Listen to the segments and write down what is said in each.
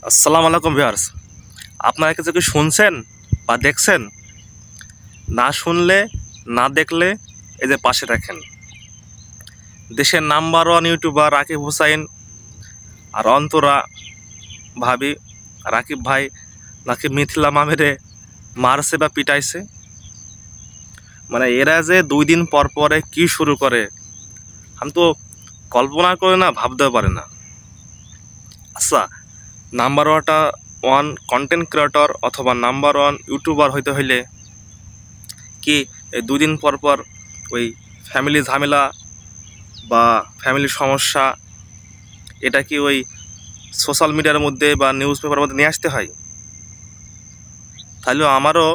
আসসালামু আলাইকুম ভিউয়ার্স, আপনারা কিছু কি শুনছেন বা দেখছেন? না শুনলে না দেখলে এই যে পাশে রাখেন। দেশের number one YouTuber Rakib Hussain আর অন্তরা ভাবি, রাকিব ভাই নাকি মিথিলা মামেরে মারছে বা পিটাইছে। মানে এরা যে 2 দিন পর পরে কি শুরু করে আমি তো কল্পনা করে না, ভাবতেও পারে না। আচ্ছা, নাম্বার ওয়ান কন্টেন্ট ক্রিয়েটর অথবা নাম্বার ওয়ান ইউটিউবার হইতে হইলে কি এই 2 দিন পর পর ওই ফ্যামিলি ঝামেলা বা ফ্যামিলির সমস্যা এটা কি ওই সোশ্যাল মিডিয়ার মধ্যে বা নিউজ পেপারের মধ্যে নিয়ে আসতে হয়? তাহলেও আমারও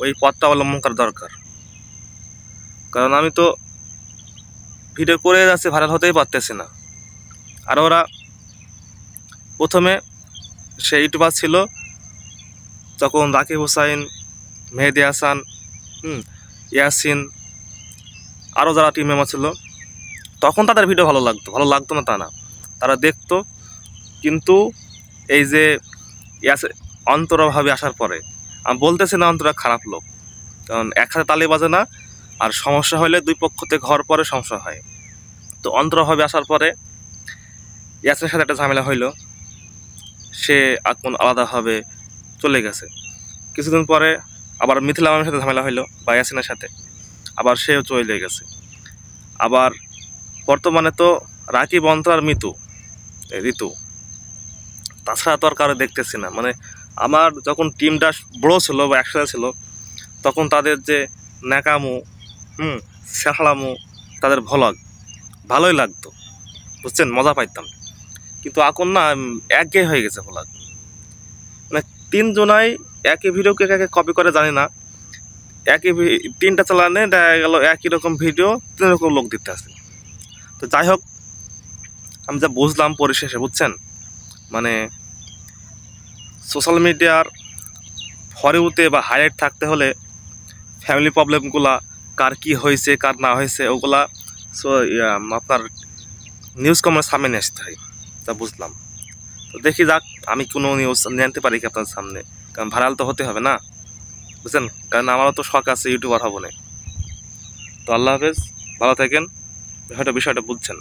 ওই পথটা অবলম্বন করা দরকার, কারণ আমি তো ভিডিও করে যাচ্ছি, ভাইরাল হতেই পারতেছি না। আর ওরা প্রথমে সে ইউটিউবার ছিল তখন রাকিব হুসাইন, মেহেদি হাসান, ইয়াসিন, আরও যারা টিম মেম্বার ছিল, তখন তাদের ভিডিও ভালো লাগতো না তা না, তারা দেখতো। কিন্তু এই যে অন্তরভাবে আসার পরে আমি বলতেছি না অন্তরা খারাপ লোক, কারণ এক হাতে তালি বাজে না, আর সমস্যা হলে 2 পক্ষ থেকে ঘর পরে সমস্যা হয়। তো অন্তরভাবে আসার পরে ইয়াসিনের সাথে একটা ঝামেলা হইলো, সে এখন আলাদাভাবে চলে গেছে। কিছুদিন পরে আবার মিথিলা মামের সাথে ঝামেলা হইলো বা ইয়াসিনের সাথে, আবার সেও চলে গেছে। আবার বর্তমানে তো রাকিব, অন্তরার ঋতু, তাছাড়া তো আর কারো দেখতেছি না। মানে আমার যখন টিমটা বড়ো ছিল বা একসাথে ছিল তখন তাদের যে ন্যাকামু, শেখালামু, তাদের ভ্লগ ভালোই লাগতো, বুঝছেন, মজা পাইতাম। কিন্তু এখন না একঘেয়ে হয়ে গেছে ভ্লগ। মানে 3 জনাই একই ভিডিওকে একে কপি করে জানি না, একই 3টা চালানে দেখা গেল একই রকম ভিডিও 3 রকম লোক দিতে আসে। তো যাই হোক, আমি যা বুঝলাম পরিশেষে, বুঝছেন, মানে সোশ্যাল মিডিয়ার ফরেউতে বা হাইলাইট থাকতে হলে ফ্যামিলি প্রবলেমগুলা, কার কি হয়েছে কার না হয়েছে ওগুলা আপনার নিউজ কমার সামনে নিয়ে আসতে হয়, তা বুঝলাম। তো দেখি যাক, আমি কোনো নিউজ নিয়ে আনতে পারি কি আপনার সামনে, কারণ ভাইরাল তো হতে হবে না, বুঝছেন, কারণ আমারও তো শখ আছে ইউটিউবার হবো না। তো আল্লাহ হাফেজ, ভালো থাকেন, হয়তো বিষয়টা বুঝছেন।